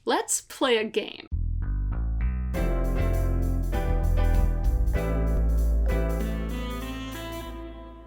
let's play a game.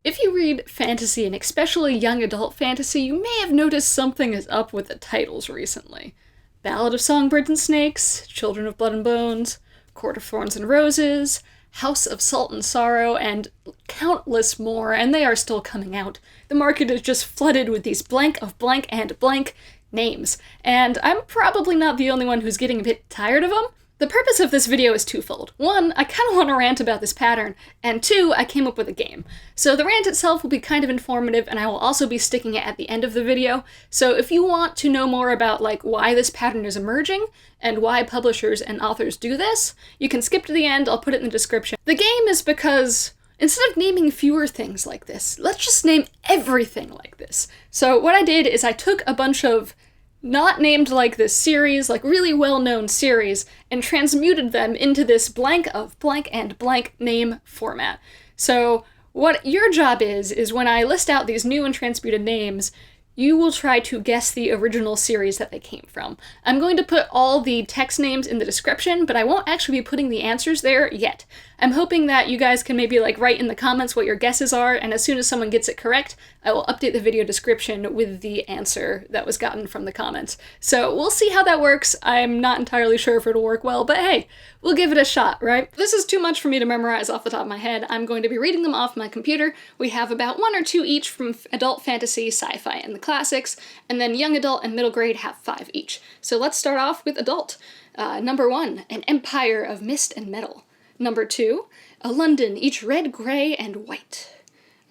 If you read fantasy, and especially young adult fantasy, you may have noticed something is up with the titles recently. Ballad of Songbirds and Snakes, Children of Blood and Bones, Court of Thorns and Roses, House of Salt and Sorrow, and countless more, and they are still coming out. The market is just flooded with these blank of blank and blank names, and I'm probably not the only one who's getting a bit tired of them. The purpose of this video is twofold. One, I kind of want to rant about this pattern, and two, I came up with a game. So the rant itself will be kind of informative, and I will also be sticking it at the end of the video. So if you want to know more about why this pattern is emerging, and why publishers and authors do this, you can skip to the end, I'll put it in the description. The game is because instead of naming fewer things like this, let's just name everything like this. So what I did is I took a bunch of not named like this series, really well-known series, and transmuted them into this blank of blank and blank name format. So what your job is when I list out these new and transmuted names, you will try to guess the original series that they came from. I'm going to put all the text names in the description, but I won't actually be putting the answers there yet. I'm hoping that you guys can maybe write in the comments what your guesses are, and as soon as someone gets it correct, I will update the video description with the answer that was gotten from the comments. So we'll see how that works. I'm not entirely sure if it'll work well, but hey, we'll give it a shot, right? This is too much for me to memorize off the top of my head. I'm going to be reading them off my computer. We have about 1 or 2 each from adult fantasy, sci-fi, and the classics, and then young adult and middle grade have 5 each. So let's start off with adult. Number 1, an empire of mist and metal. Number 2, a London, each red, gray, and white.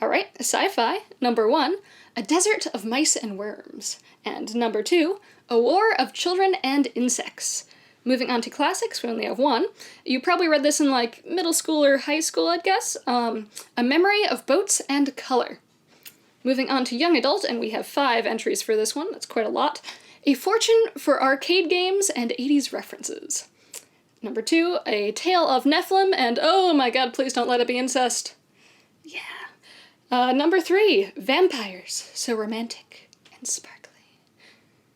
Alright, sci-fi. Number 1, a desert of mice and worms. And number 2, a war of children and insects. Moving on to classics, we only have 1. You probably read this in middle school or high school, I'd guess. A memory of boats and color. Moving on to young adult, and we have 5 entries for this one. That's quite a lot. A fortune for arcade games and 80s references. Number 2, a tale of Nephilim, and oh my god, please don't let it be incest. Yeah. Number 3, vampires, so romantic and sparkly.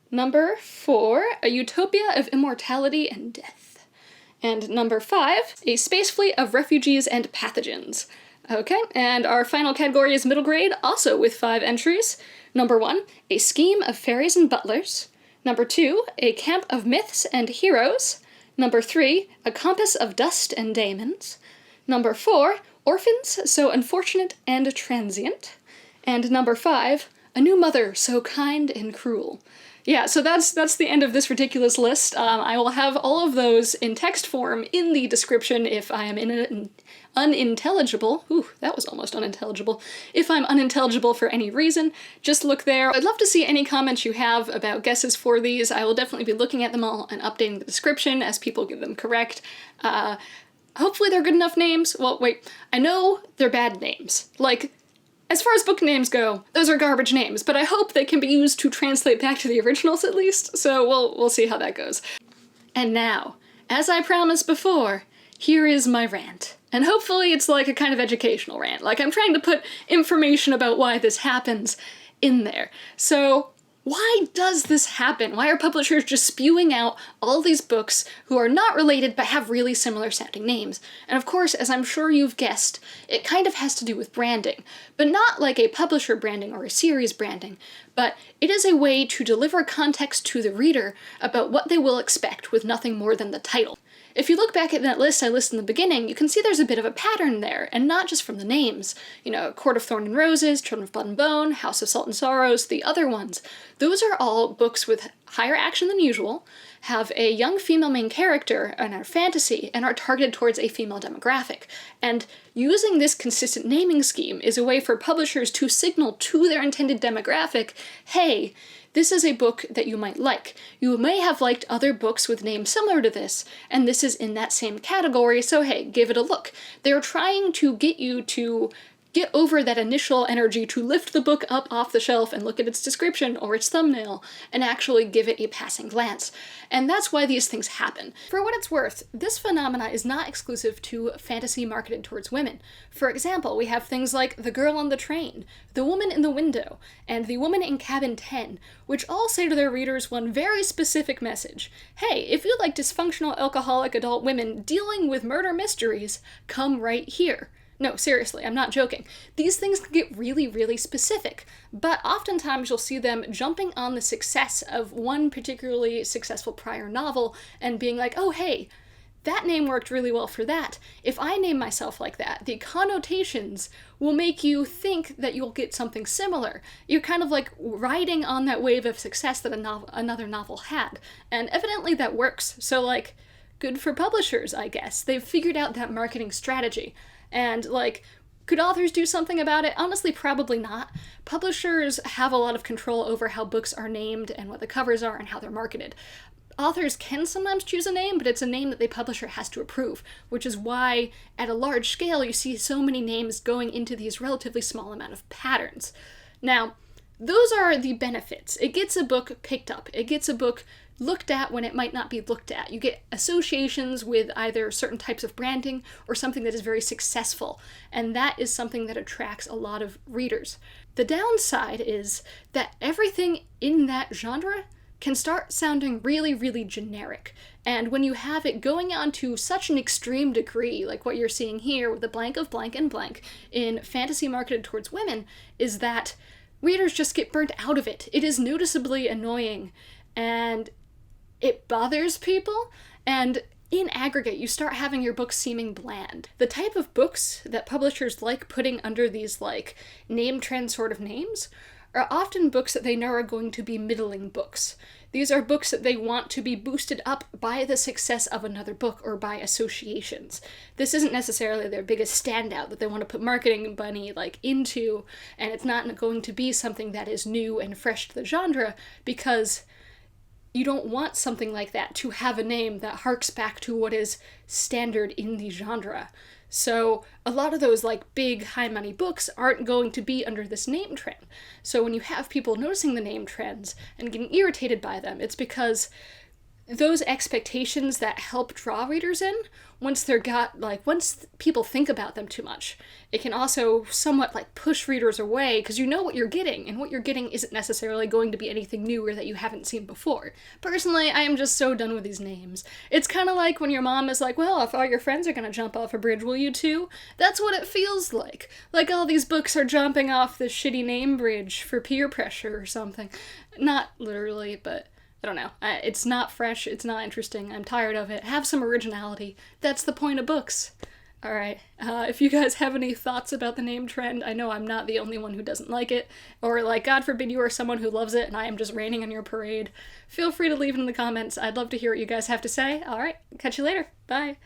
Number 4, a utopia of immortality and death. And number 5, a space fleet of refugees and pathogens. Okay, and our final category is middle grade, also with 5 entries. Number 1, a scheme of fairies and butlers. Number 2, a camp of myths and heroes. Number 3, a compass of dust and daemons. Number 4, orphans, so unfortunate and transient. And number 5, a new mother, so kind and cruel. Yeah, so that's the end of this ridiculous list. I will have all of those in text form in the description if I am unintelligible. Ooh, that was almost unintelligible. If I'm unintelligible for any reason, just look there. I'd love to see any comments you have about guesses for these. I will definitely be looking at them all and updating the description as people get them correct. Hopefully they're good enough names. Well, wait, I know they're bad names. As far as book names go, those are garbage names, but I hope they can be used to translate back to the originals at least, so we'll see how that goes. And now, as I promised before, here is my rant. And hopefully it's a kind of educational rant. I'm trying to put information about why this happens in there. So, why does this happen? Why are publishers just spewing out all these books who are not related but have really similar sounding names? And of course, as I'm sure you've guessed, it kind of has to do with branding. But not like a publisher branding or a series branding, but it is a way to deliver context to the reader about what they will expect with nothing more than the title. If you look back at that list I listed in the beginning, you can see there's a bit of a pattern there, and not just from the names. Court of Thorn and Roses, Children of Blood and Bone, House of Salt and Sorrows, the other ones. Those are all books with higher action than usual, have a young female main character, and are fantasy, and are targeted towards a female demographic. And using this consistent naming scheme is a way for publishers to signal to their intended demographic, hey, this is a book that you might like. You may have liked other books with names similar to this, and this is in that same category, so hey, give it a look. They're trying to get you to get over that initial energy to lift the book up off the shelf and look at its description or its thumbnail and actually give it a passing glance. And that's why these things happen. For what it's worth, this phenomena is not exclusive to fantasy marketed towards women. For example, we have things like The Girl on the Train, The Woman in the Window, and The Woman in Cabin 10, which all say to their readers one very specific message. Hey, if you like dysfunctional alcoholic adult women dealing with murder mysteries, come right here. No, seriously, I'm not joking. These things can get really, really specific, but oftentimes you'll see them jumping on the success of one particularly successful prior novel and being like, oh hey, that name worked really well for that. If I name myself like that, the connotations will make you think that you'll get something similar. You're kind of like riding on that wave of success that another novel had, and evidently that works, so like, good for publishers, I guess. They've figured out that marketing strategy. And, like, could authors do something about it? Honestly, probably not. Publishers have a lot of control over how books are named and what the covers are and how they're marketed. Authors can sometimes choose a name, but it's a name that the publisher has to approve, which is why, at a large scale, you see so many names going into these relatively small amount of patterns. Now, those are the benefits. It gets a book picked up. It gets a book looked at when it might not be looked at. You get associations with either certain types of branding or something that is very successful, and that is something that attracts a lot of readers. The downside is that everything in that genre can start sounding really, really generic, and when you have it going on to such an extreme degree, like what you're seeing here with the blank of blank and blank in fantasy marketed towards women, is that readers just get burnt out of it. It is noticeably annoying, and it bothers people, and in aggregate, you start having your books seeming bland. The type of books that publishers like putting under these, like, name trend sort of names are often books that they know are going to be middling books. These are books that they want to be boosted up by the success of another book or by associations. This isn't necessarily their biggest standout that they want to put marketing money, like, into, and it's not going to be something that is new and fresh to the genre, because you don't want something like that to have a name that harks back to what is standard in the genre. So a lot of those like big high money books aren't going to be under this name trend. So when you have people noticing the name trends and getting irritated by them, it's because those expectations that help draw readers in, once people think about them too much, it can also somewhat like push readers away because you know what you're getting, and what you're getting isn't necessarily going to be anything new or that you haven't seen before. Personally, I am just so done with these names. It's kind of like when your mom is like, well, if all your friends are gonna jump off a bridge, will you too? That's what it feels like. Like all these books are jumping off this shitty name bridge for peer pressure or something. Not literally, but I don't know. It's not fresh, it's not interesting, I'm tired of it. Have some originality. That's the point of books. Alright, if you guys have any thoughts about the name trend, I know I'm not the only one who doesn't like it, or like, God forbid you are someone who loves it and I am just raining on your parade, feel free to leave it in the comments. I'd love to hear what you guys have to say. Alright, catch you later. Bye.